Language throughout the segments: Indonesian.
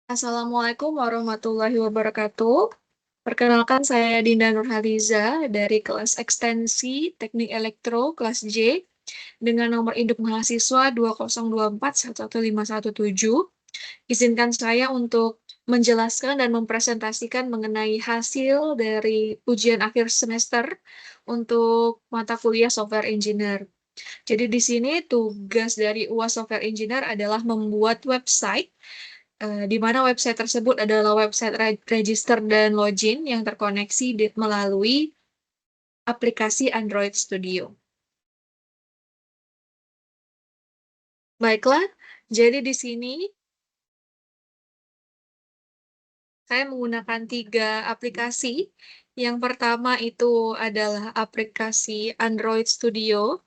Assalamualaikum warahmatullahi wabarakatuh. Perkenalkan saya Dinda Nurhaliza dari kelas ekstensi Teknik Elektro kelas J dengan nomor induk mahasiswa 202411517. Izinkan saya untuk menjelaskan dan mempresentasikan mengenai hasil dari ujian akhir semester untuk mata kuliah Software Engineer. Jadi di sini tugas dari UAS Software Engineer adalah membuat website di mana website tersebut adalah website register dan login yang terkoneksi melalui aplikasi Android Studio. Baiklah, jadi di sini saya menggunakan 3 aplikasi. Yang pertama itu adalah aplikasi Android Studio,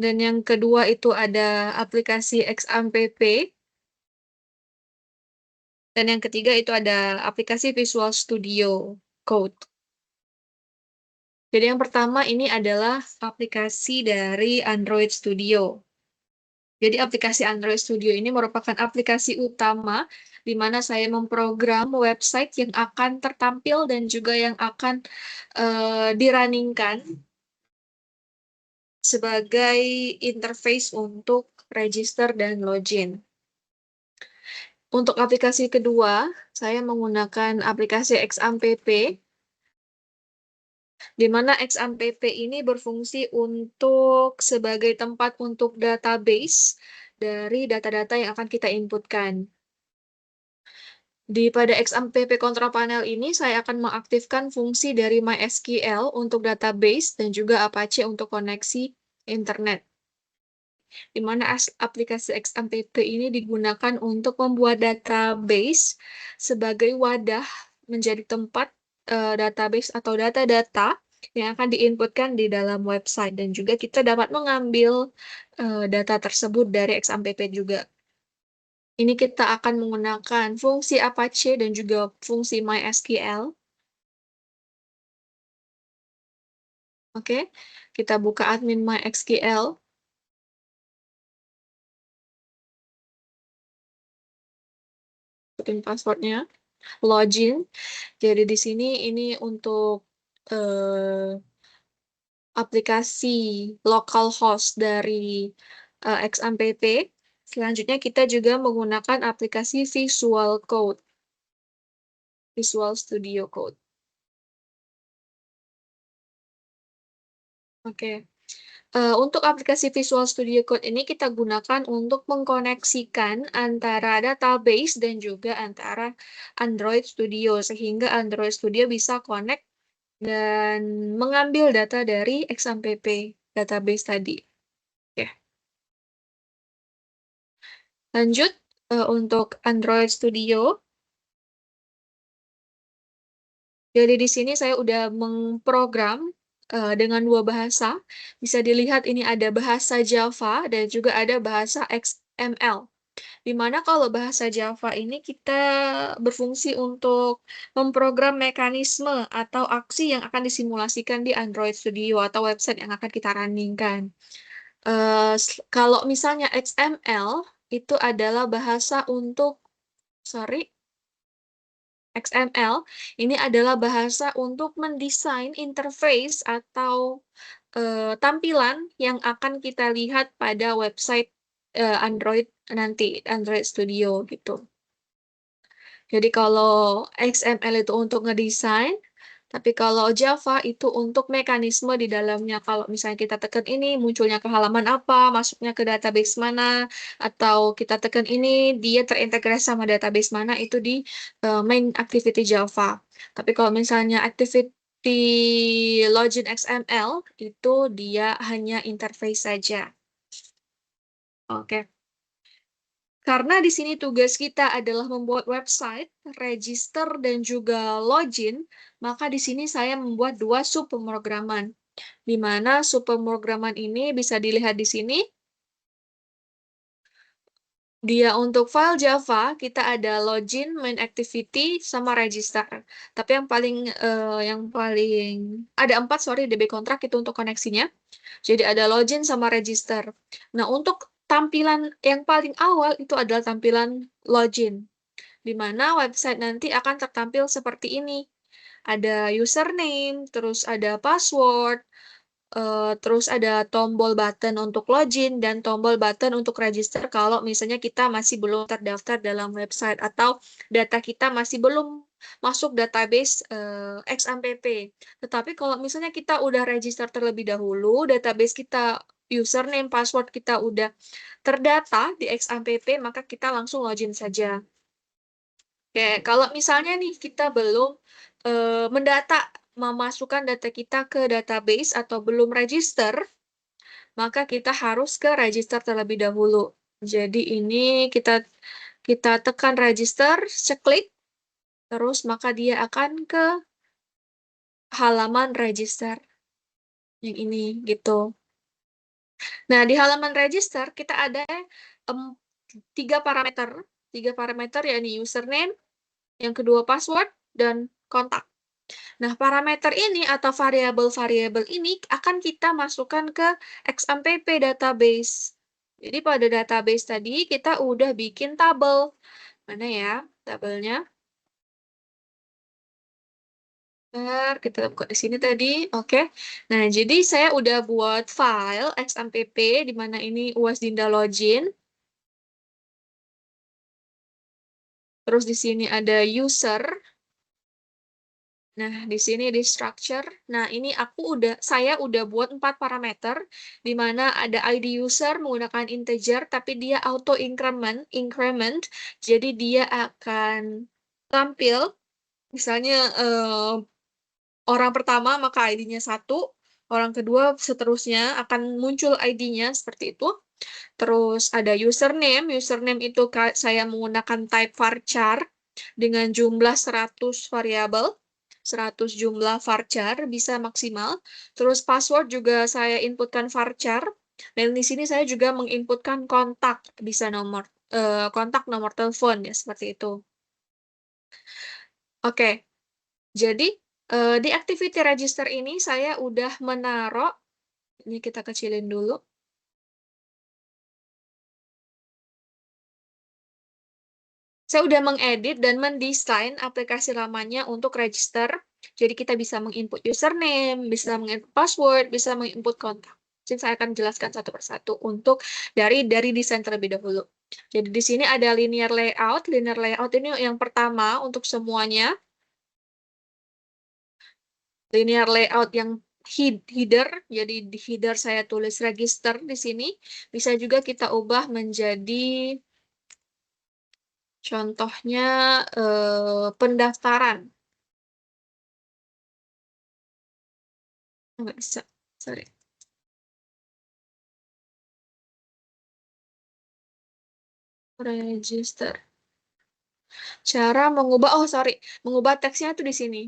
dan yang kedua itu ada aplikasi XAMPP, dan yang ketiga itu ada aplikasi Visual Studio Code. Jadi yang pertama ini adalah aplikasi dari Android Studio. Jadi aplikasi Android Studio ini merupakan aplikasi utama di mana saya memprogram website yang akan tertampil dan juga yang akan dirunningkan sebagai interface untuk register dan login. Untuk aplikasi kedua, saya menggunakan aplikasi XAMPP, di mana XAMPP ini berfungsi untuk sebagai tempat untuk database dari data-data yang akan kita inputkan. Pada XAMPP Control Panel ini, saya akan mengaktifkan fungsi dari MySQL untuk database dan juga Apache untuk koneksi internet. Di mana aplikasi XAMPP ini digunakan untuk membuat database sebagai wadah menjadi tempat database atau data-data yang akan diinputkan di dalam website. Dan juga kita dapat mengambil data tersebut dari XAMPP juga. Ini kita akan menggunakan fungsi Apache dan juga fungsi MySQL. Oke, kita buka admin MySQL. Masukin passwordnya. Login. Jadi di sini ini untuk aplikasi localhost dari XAMPP. Selanjutnya kita juga menggunakan aplikasi Visual Code. Visual Studio Code. Oke. Untuk aplikasi Visual Studio Code ini kita gunakan untuk mengkoneksikan antara database dan juga antara Android Studio, sehingga Android Studio bisa connect dan mengambil data dari XAMPP database tadi. Oke. Lanjut, untuk Android Studio. Jadi di sini saya udah mengprogram dengan 2 bahasa. Bisa dilihat ini ada bahasa Java dan juga ada bahasa XML. Di mana kalau bahasa Java ini kita berfungsi untuk memprogram mekanisme atau aksi yang akan disimulasikan di Android Studio atau website yang akan kita runningkan. Kalau misalnya XML itu adalah bahasa untuk, XML ini adalah bahasa untuk mendesain interface atau tampilan yang akan kita lihat pada website Android nanti, Android Studio gitu. Jadi kalau XML itu untuk ngedesain, tapi kalau Java itu untuk mekanisme di dalamnya. Kalau misalnya kita tekan ini, munculnya ke halaman apa, masuknya ke database mana, atau kita tekan ini, dia terintegrasi sama database mana, itu di main activity Java. Tapi kalau misalnya activity login XML, itu dia hanya interface saja. Oke. Karena di sini tugas kita adalah membuat website, register, dan juga login, maka di sini saya membuat 2 subpemrograman. Di mana subpemrograman ini bisa dilihat di sini. Dia untuk file Java, kita ada login, main activity, sama register. Tapi yang paling ada 4, DB kontrak itu untuk koneksinya. Jadi ada login sama register. Nah, untuk tampilan yang paling awal itu adalah tampilan login, di mana website nanti akan tertampil seperti ini. Ada username, terus ada password, terus ada tombol button untuk login dan tombol button untuk register kalau misalnya kita masih belum terdaftar dalam website atau data kita masih belum masuk database XMPP. Tetapi kalau misalnya kita udah register terlebih dahulu, database kita, username, password kita udah terdata di XMPP, maka kita langsung login saja. Oke, kalau misalnya nih kita belum mendata, memasukkan data kita ke database atau belum register, maka kita harus ke register terlebih dahulu. Jadi ini kita tekan register, klik, terus maka dia akan ke halaman register yang ini gitu. Nah, di halaman register kita ada em, tiga parameter, yakni username, yang kedua password, dan kontak. Nah, parameter ini atau variabel-variabel ini akan kita masukkan ke XMPP database. Jadi pada database tadi kita udah bikin tabel. Mana ya tabelnya? Bentar, kita buka di sini tadi. Oke. Nah, jadi saya udah buat file XMPP di mana ini UAS Dinda Login. Terus di sini ada user. Nah, di sini di structure. Nah, ini saya udah buat 4 parameter, di mana ada ID user menggunakan integer, tapi dia auto increment, jadi dia akan tampil, misalnya orang pertama maka ID-nya 1, orang kedua seterusnya akan muncul ID-nya seperti itu. Terus ada username itu saya menggunakan type varchar dengan jumlah 100 variabel, 100 jumlah varchar bisa maksimal. Terus password juga saya inputkan varchar, dan di sini saya juga menginputkan kontak, bisa kontak nomor telepon ya seperti itu. Oke, jadi di activity register ini saya udah menaruh, ini kita kecilin dulu. Saya udah mengedit dan mendesain aplikasi lamanya untuk register. Jadi kita bisa menginput username, bisa menginput password, bisa menginput kontak. Jadi saya akan jelaskan satu persatu untuk dari desain terlebih dahulu. Jadi di sini ada linear layout. Linear layout ini yang pertama untuk semuanya. Linear layout yang header. Jadi di header saya tulis register di sini. Bisa juga kita ubah menjadi contohnya pendaftaran. Nggak bisa, sorry. Register. Cara mengubah, oh sorry, mengubah teksnya itu di sini.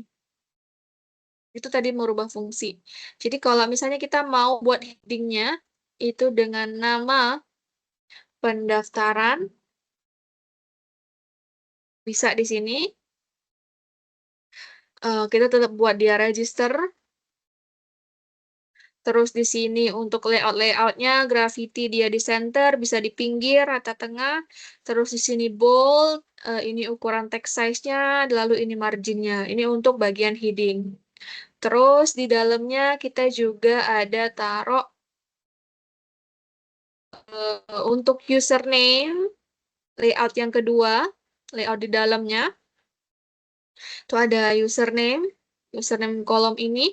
Itu tadi merubah fungsi. Jadi kalau misalnya kita mau buat headingnya, itu dengan nama pendaftaran, bisa di sini. Kita tetap buat dia register. Terus di sini untuk layout-layoutnya, graffiti dia di center, bisa di pinggir, rata tengah. Terus di sini bold, ini ukuran text size-nya, lalu ini marginnya. Ini untuk bagian heading. Terus di dalamnya kita juga ada taruh untuk username, layout yang kedua, layout di dalamnya. Itu ada username kolom ini.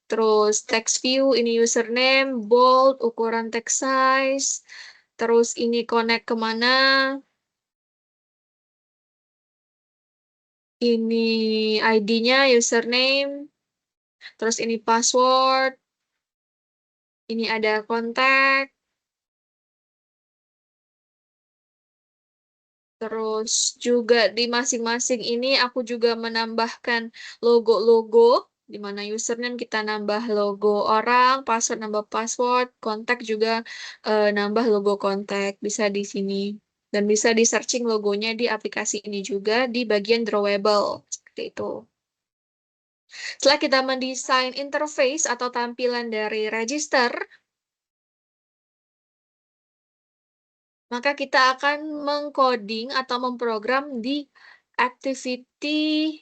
Terus text view, ini username, bold, ukuran text size. Terus ini connect kemana. Ini ID-nya, username. Terus ini password. Ini ada kontak. Terus juga di masing-masing ini aku juga menambahkan logo-logo, di mana username kita nambah logo orang, password nambah password, kontak juga nambah logo kontak, bisa di sini. Dan bisa di searching logonya di aplikasi ini juga di bagian drawable, seperti itu. Setelah kita mendesain interface atau tampilan dari register, maka kita akan mengcoding atau memprogram di activity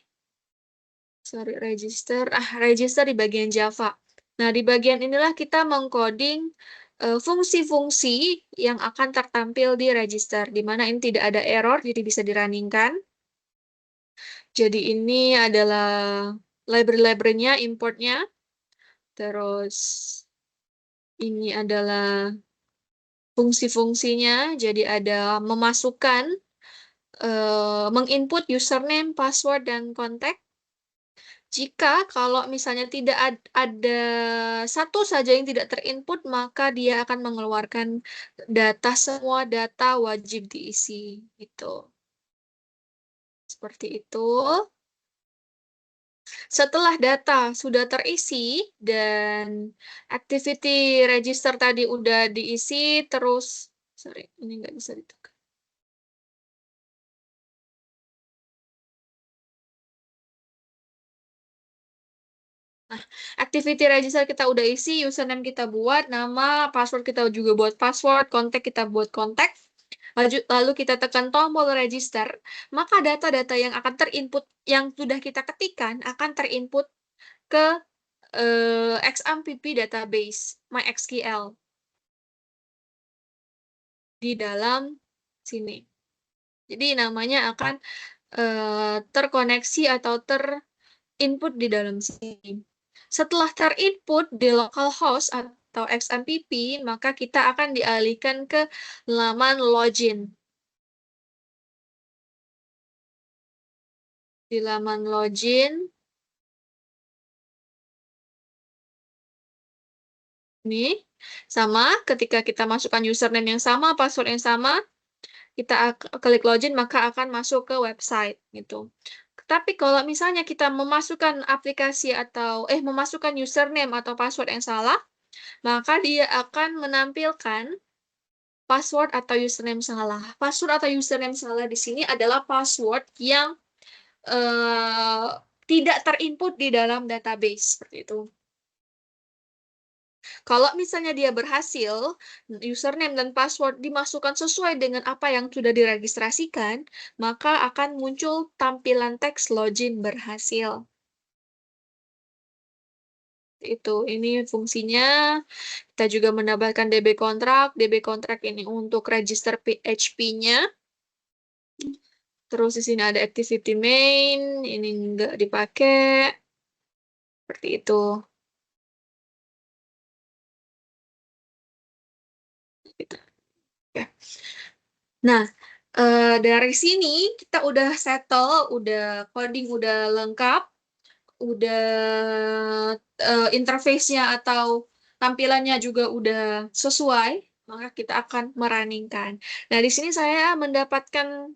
register di bagian Java. Nah, di bagian inilah kita mengcoding fungsi-fungsi yang akan tertampil di register, di mana ini tidak ada error, jadi bisa dirunningkan. Jadi ini adalah library-nya, importnya. Terus ini adalah fungsi-fungsinya, jadi ada memasukkan, menginput username, password, dan kontak. Jika kalau misalnya tidak ada satu saja yang tidak terinput, maka dia akan mengeluarkan semua data wajib diisi. Gitu. Seperti itu. Setelah data sudah terisi dan activity register tadi udah diisi, terus, sorry, ini nggak bisa ditekan. Nah, activity register kita udah isi, username kita buat, nama, password kita juga buat password, kontak kita buat kontak. Lalu kita tekan tombol register, maka data-data yang akan terinput, yang sudah kita ketikkan, akan terinput ke XMPP database MySQL di dalam sini. Jadi namanya akan terkoneksi atau terinput di dalam sini. Setelah terinput di localhost atau XMPP, maka kita akan dialihkan ke laman login. Di laman login, ini sama, ketika kita masukkan username yang sama, password yang sama, kita klik login, maka akan masuk ke website gitu. Tapi kalau misalnya kita memasukkan aplikasi atau memasukkan username atau password yang salah, maka dia akan menampilkan password atau username salah. Password atau username salah di sini adalah password yang tidak terinput di dalam database seperti itu. Kalau misalnya dia berhasil, username dan password dimasukkan sesuai dengan apa yang sudah diregistrasikan, maka akan muncul tampilan teks login berhasil. Ini fungsinya. Kita juga menambahkan DB kontrak. DB kontrak ini untuk register PHP-nya. Terus di sini ada activity main, ini nggak dipakai. Seperti itu. Gitu. Ya. Nah, dari sini kita udah settle, udah coding, udah lengkap, udah interface-nya atau tampilannya juga udah sesuai, maka kita akan merunningkan. Nah, di sini saya mendapatkan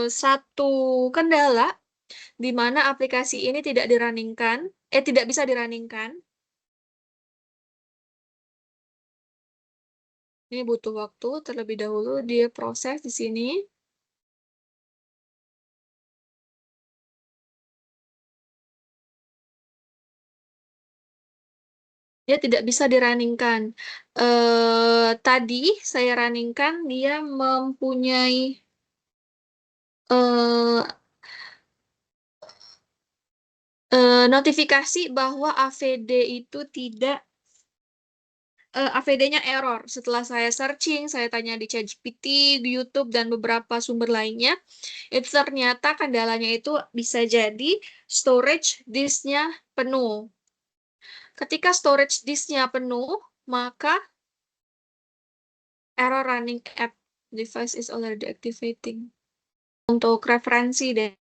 satu kendala di mana aplikasi ini tidak bisa dirunningkan. Ini butuh waktu terlebih dahulu dia proses di sini. Dia tidak bisa dirunningkan. Tadi saya runningkan, dia mempunyai notifikasi bahwa AVD itu tidak AVD-nya error. Setelah saya searching, saya tanya di ChatGPT, di YouTube, dan beberapa sumber lainnya, itu ternyata kendalanya itu bisa jadi storage disk-nya penuh. Ketika storage disk-nya penuh, maka error running app device is already activating. Untuk referensi dan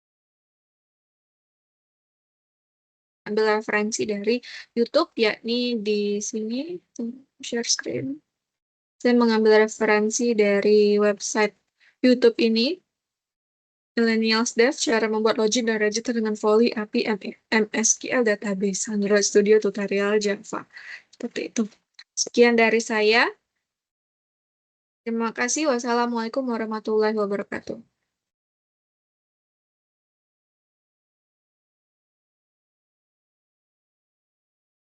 ambil referensi dari YouTube, yakni di sini, share screen. Saya mengambil referensi dari website YouTube ini, Millennials Dev, cara membuat login dan register dengan Volley API MSQL Database, Android Studio Tutorial Java. Seperti itu. Sekian dari saya. Terima kasih. Wassalamualaikum warahmatullahi wabarakatuh.